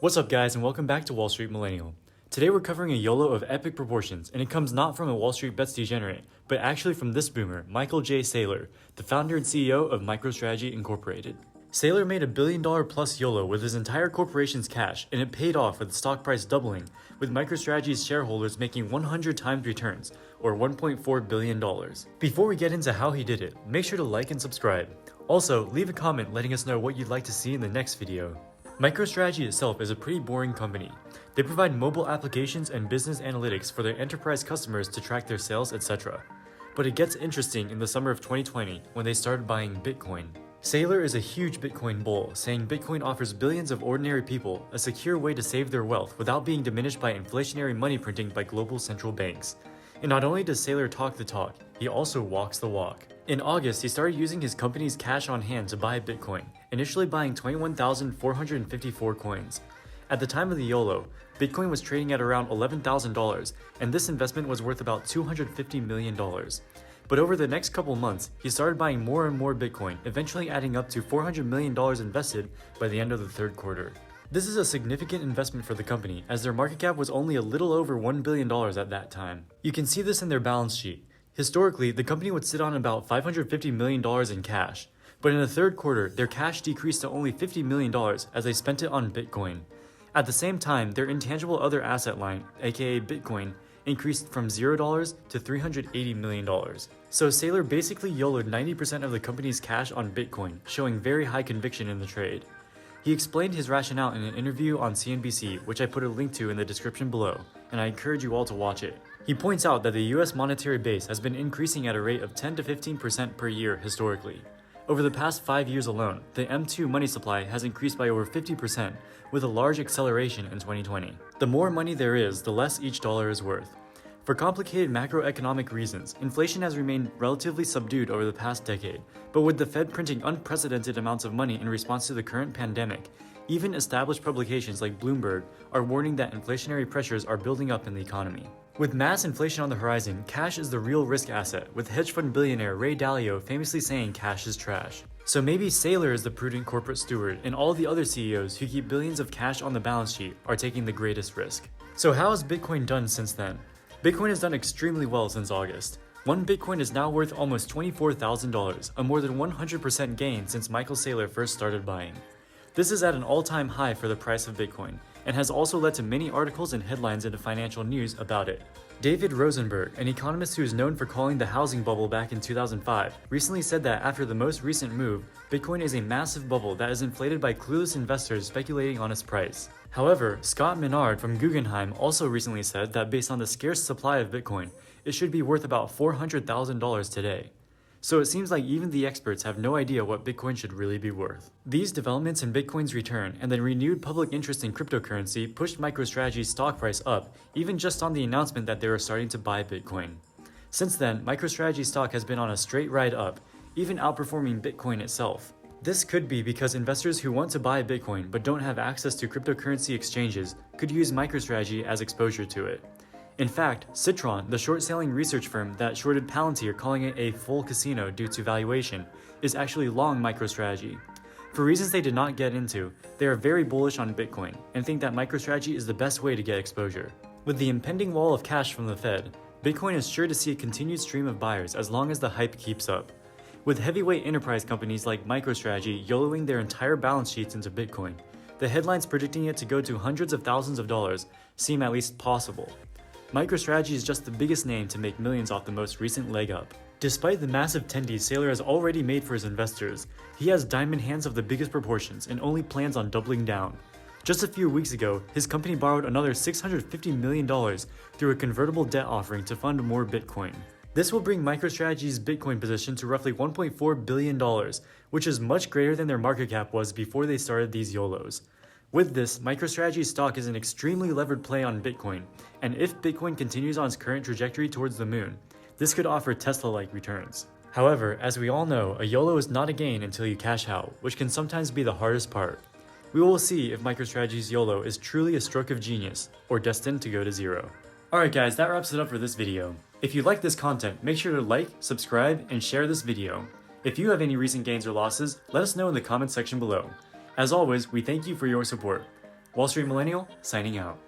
What's up guys, and welcome back to Wall Street Millennial. Today we're covering a YOLO of epic proportions, and it comes not from a Wall Street Bets degenerate, but actually from this boomer, Micael J. Saylor, the founder and CEO of MicroStrategy Incorporated. Saylor made $1 billion plus YOLO with his entire corporation's cash, and it paid off with the stock price doubling, with MicroStrategy's shareholders making 100 times returns, or $1.4 billion. Before we get into how he did it, make sure to like and subscribe. Also, leave a comment letting us know what you'd like to see in the next video. MicroStrategy itself is a pretty boring company. They provide mobile applications and business analytics for their enterprise customers to track their sales, etc. But it gets interesting in the summer of 2020 when they started buying Bitcoin. Saylor is a huge Bitcoin bull, saying Bitcoin offers billions of ordinary people a secure way to save their wealth without being diminished by inflationary money printing by global central banks. And not only does Saylor talk the talk, he also walks the walk. In August, he started using his company's cash on hand to buy Bitcoin, initially buying 21,454 coins. At the time of the YOLO, Bitcoin was trading at around $11,000, and this investment was worth about $250 million. But over the next couple months, he started buying more and more Bitcoin, eventually adding up to $400 million invested by the end of the third quarter. This is a significant investment for the company, as their market cap was only a little over $1 billion at that time. You can see this in their balance sheet. Historically, the company would sit on about $550 million in cash, but in the third quarter, their cash decreased to only $50 million as they spent it on Bitcoin. At the same time, their intangible other asset line, aka Bitcoin, increased from $0 to $380 million. So Saylor basically YOLO'd 90% of the company's cash on Bitcoin, showing very high conviction in the trade. He explained his rationale in an interview on CNBC, which I put a link to in the description below, and I encourage you all to watch it. He points out that the US monetary base has been increasing at a rate of 10 to 15% per year historically. Over the past 5 years alone, the M2 money supply has increased by over 50%, with a large acceleration in 2020. The more money there is, the less each dollar is worth. For complicated macroeconomic reasons, inflation has remained relatively subdued over the past decade, but with the Fed printing unprecedented amounts of money in response to the current pandemic, even established publications like Bloomberg are warning that inflationary pressures are building up in the economy. With mass inflation on the horizon, cash is the real risk asset, with hedge fund billionaire Ray Dalio famously saying cash is trash. So maybe Saylor is the prudent corporate steward, and all the other CEOs who keep billions of cash on the balance sheet are taking the greatest risk. So how has Bitcoin done since then? Bitcoin has done extremely well since August. One Bitcoin is now worth almost $24,000, a more than 100% gain since Micael Saylor first started buying. This is at an all-time high for the price of Bitcoin, and has also led to many articles and headlines in the financial news about it. David Rosenberg, an economist who is known for calling the housing bubble back in 2005, recently said that after the most recent move, Bitcoin is a massive bubble that is inflated by clueless investors speculating on its price. However, Scott Minard from Guggenheim also recently said that based on the scarce supply of Bitcoin, it should be worth about $400,000 today. So it seems like even the experts have no idea what Bitcoin should really be worth. These developments in Bitcoin's return and the renewed public interest in cryptocurrency pushed MicroStrategy's stock price up, even just on the announcement that they were starting to buy Bitcoin. Since then, MicroStrategy's stock has been on a straight ride up, even outperforming Bitcoin itself. This could be because investors who want to buy Bitcoin but don't have access to cryptocurrency exchanges could use MicroStrategy as exposure to it. In fact, Citron, the short-selling research firm that shorted Palantir calling it a full casino due to valuation, is actually long MicroStrategy. For reasons they did not get into, they are very bullish on Bitcoin and think that MicroStrategy is the best way to get exposure. With the impending wall of cash from the Fed, Bitcoin is sure to see a continued stream of buyers as long as the hype keeps up. With heavyweight enterprise companies like MicroStrategy YOLOing their entire balance sheets into Bitcoin, the headlines predicting it to go to hundreds of thousands of dollars seem at least possible. MicroStrategy is just the biggest name to make millions off the most recent leg up. Despite the massive tendies Saylor has already made for his investors, he has diamond hands of the biggest proportions and only plans on doubling down. Just a few weeks ago, his company borrowed another $650 million through a convertible debt offering to fund more Bitcoin. This will bring MicroStrategy's Bitcoin position to roughly $1.4 billion, which is much greater than their market cap was before they started these YOLOs. With this, MicroStrategy's stock is an extremely levered play on Bitcoin, and if Bitcoin continues on its current trajectory towards the moon, this could offer Tesla-like returns. However, as we all know, a YOLO is not a gain until you cash out, which can sometimes be the hardest part. We will see if MicroStrategy's YOLO is truly a stroke of genius, or destined to go to zero. Alright guys, that wraps it up for this video. If you like this content, make sure to like, subscribe, and share this video. If you have any recent gains or losses, let us know in the comment section below. As always, we thank you for your support. Wall Street Millennial, signing out.